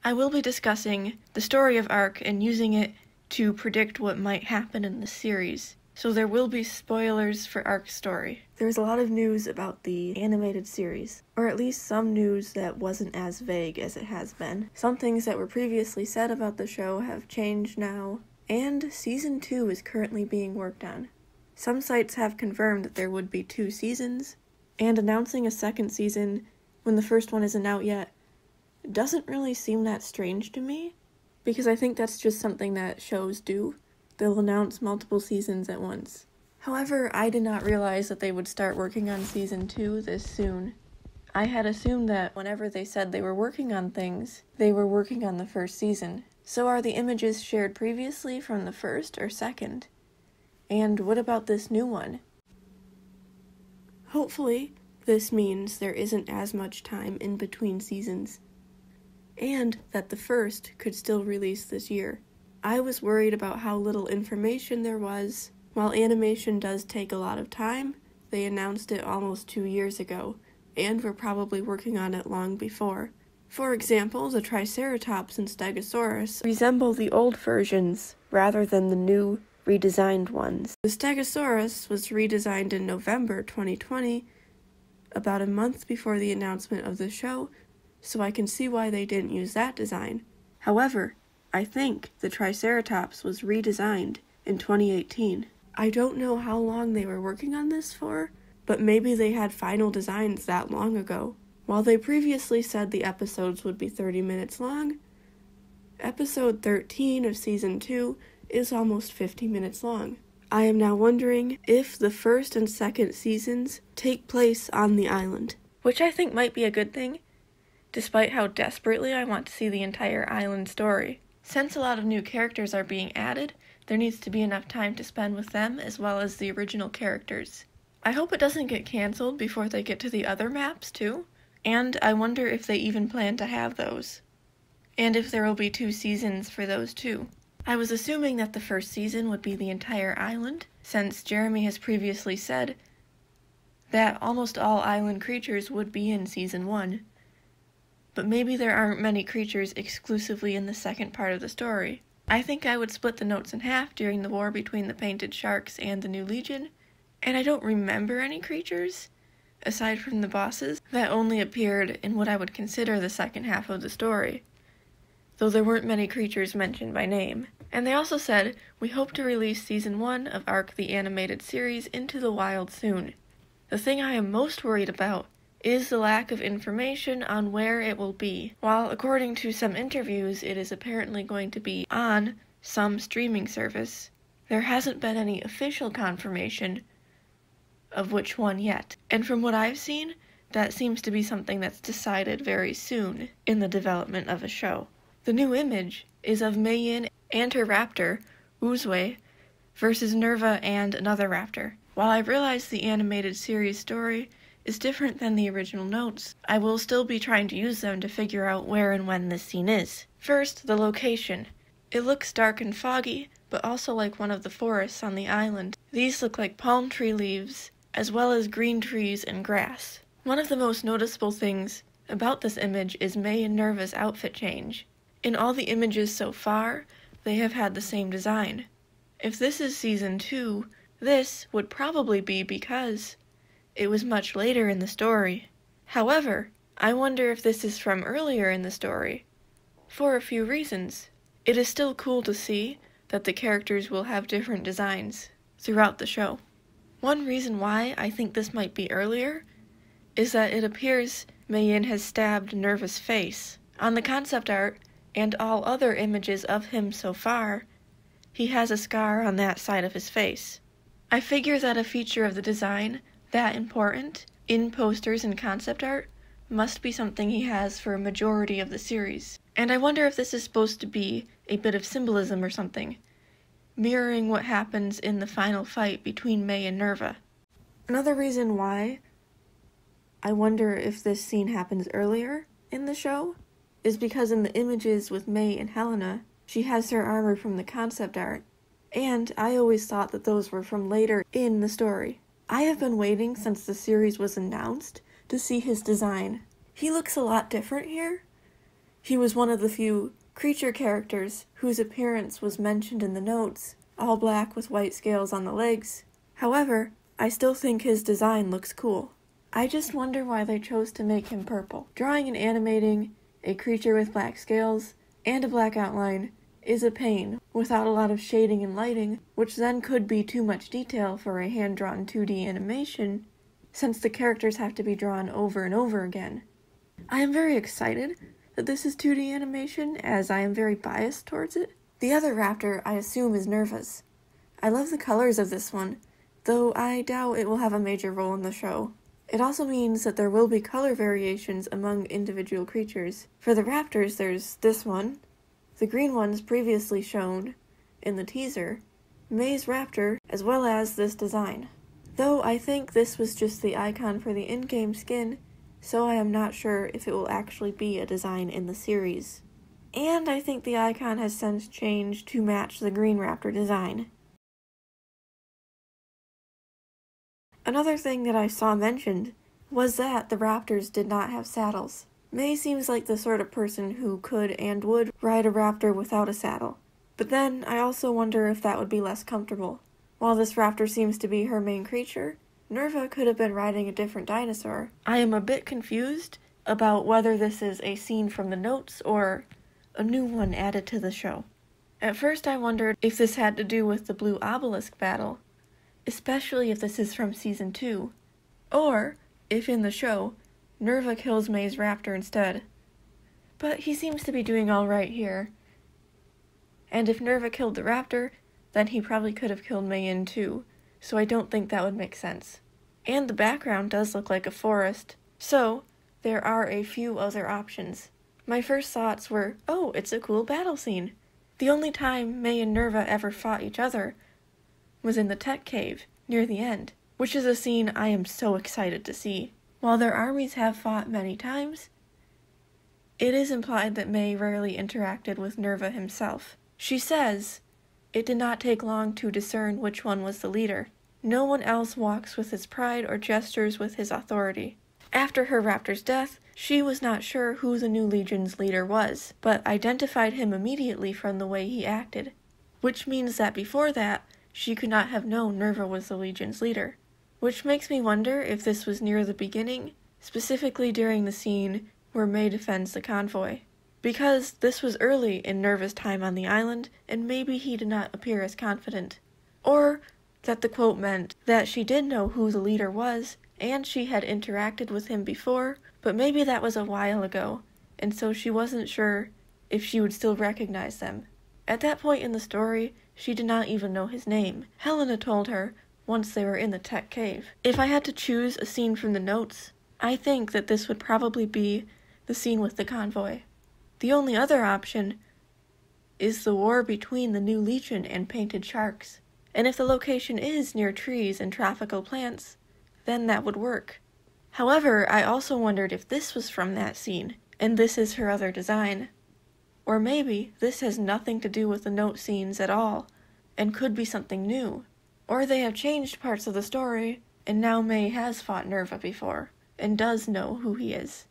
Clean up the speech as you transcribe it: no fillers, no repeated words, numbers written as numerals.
I will be discussing the story of Arc and using it to predict what might happen in the series. So there will be spoilers for Arc's story. There's a lot of news about the animated series, or at least some news that wasn't as vague as it has been. Some things that were previously said about the show have changed now, and Season 2 is currently being worked on. Some sites have confirmed that there would be 2 seasons, and announcing a second season when the first one isn't out yet doesn't really seem that strange to me, because I think that's just something that shows do. They'll announce multiple seasons at once. However, I did not realize that they would start working on Season 2 this soon. I had assumed that whenever they said they were working on things, they were working on the first season. So are the images shared previously from the first or second? And what about this new one? Hopefully, this means there isn't as much time in between seasons, and that the first could still release this year. I was worried about how little information there was. While animation does take a lot of time, they announced it almost 2 years ago, and were probably working on it long before. For example, the Triceratops and Stegosaurus resemble the old versions rather than the new, redesigned ones. The Stegosaurus was redesigned in November 2020, about a month before the announcement of the show, so I can see why they didn't use that design. However, I think the Triceratops was redesigned in 2018. I don't know how long they were working on this for, but maybe they had final designs that long ago. While they previously said the episodes would be 30 minutes long, episode 13 of Season 2 is almost 50 minutes long. I am now wondering if the first and second seasons take place on the island, which I think might be a good thing, despite how desperately I want to see the entire island story. Since a lot of new characters are being added, there needs to be enough time to spend with them as well as the original characters. I hope it doesn't get cancelled before they get to the other maps too, and I wonder if they even plan to have those, and if there will be 2 seasons for those too. I was assuming that the first season would be the entire island, since Jeremy has previously said that almost all island creatures would be in Season 1. But maybe there aren't many creatures exclusively in the second part of the story. I think I would split the notes in half during the war between the Painted Sharks and the New Legion, and I don't remember any creatures, aside from the bosses, that only appeared in what I would consider the second half of the story, though there weren't many creatures mentioned by name. And they also said, we hope to release Season 1 of Arc the Animated Series into the wild soon. The thing I am most worried about is the lack of information on where it will be. While according to some interviews it is apparently going to be on some streaming service, there hasn't been any official confirmation of which one yet. And from what I've seen, that seems to be something that's decided very soon in the development of a show. The new image is of Mei-Yin and her raptor, Wuzhui, versus Nerva and another raptor. While I realize the animated series story is different than the original notes, I will still be trying to use them to figure out where and when this scene is. First, the location. It looks dark and foggy, but also like one of the forests on the island. These look like palm tree leaves, as well as green trees and grass. One of the most noticeable things about this image is Mei and Nerva's outfit change. In all the images so far, they have had the same design. If this is Season 2, this would probably be because it was much later in the story. However, I wonder if this is from earlier in the story. For a few reasons. It is still cool to see that the characters will have different designs throughout the show. One reason why I think this might be earlier is that it appears Mei-Yin has stabbed Nerva's face. On the concept art, and all other images of him so far, he has a scar on that side of his face. I figure that a feature of the design that important in posters and concept art must be something he has for a majority of the series. And I wonder if this is supposed to be a bit of symbolism or something, mirroring what happens in the final fight between Mei and Nerva. Another reason why I wonder if this scene happens earlier in the show is because in the images with Mei and Helena, she has her armor from the concept art, and I always thought that those were from later in the story. I have been waiting since the series was announced to see his design. He looks a lot different here. He was one of the few creature characters whose appearance was mentioned in the notes, all black with white scales on the legs. However, I still think his design looks cool. I just wonder why they chose to make him purple. Drawing and animating a creature with black scales and a black outline is a pain without a lot of shading and lighting, which then could be too much detail for a hand-drawn 2D animation, since the characters have to be drawn over and over again. I am very excited that this is 2D animation, as I am very biased towards it. The other raptor, I assume, is Nerva's. I love the colors of this one, though I doubt it will have a major role in the show. It also means that there will be color variations among individual creatures. For the raptors, there's this one, the green ones previously shown in the teaser, May's raptor, as well as this design. Though I think this was just the icon for the in-game skin, so I am not sure if it will actually be a design in the series. And I think the icon has since changed to match the green raptor design. Another thing that I saw mentioned was that the raptors did not have saddles. May seems like the sort of person who could and would ride a raptor without a saddle. But then I also wonder if that would be less comfortable. While this raptor seems to be her main creature, Nerva could have been riding a different dinosaur. I am a bit confused about whether this is a scene from the notes or a new one added to the show. At first I wondered if this had to do with the blue obelisk battle, especially if this is from Season 2, or if in the show, Nerva kills May's raptor instead. But he seems to be doing alright here. And if Nerva killed the raptor, then he probably could have killed May too, so I don't think that would make sense. And the background does look like a forest, so there are a few other options. My first thoughts were, oh, it's a cool battle scene. The only time May and Nerva ever fought each other was in the tech cave, near the end, which is a scene I am so excited to see. While their armies have fought many times, it is implied that May rarely interacted with Nerva himself. She says, "It did not take long to discern which one was the leader. No one else walks with his pride or gestures with his authority." After her raptor's death, she was not sure who the new legion's leader was, but identified him immediately from the way he acted, which means that before that, she could not have known Nerva was the legion's leader. Which makes me wonder if this was near the beginning, specifically during the scene where May defends the convoy. Because this was early in Nerva's time on the island, and maybe he did not appear as confident. Or that the quote meant that she did know who the leader was, and she had interacted with him before, but maybe that was a while ago, and so she wasn't sure if she would still recognize them. At that point in the story, she did not even know his name. Helena told her once they were in the tech cave. If I had to choose a scene from the notes, I think that this would probably be the scene with the convoy. The only other option is the war between the new legion and painted sharks. And if the location is near trees and tropical plants, then that would work. However, I also wondered if this was from that scene, and this is her other design. Or maybe this has nothing to do with the note scenes at all, and could be something new. Or they have changed parts of the story, and now May has fought Nerva before, and does know who he is.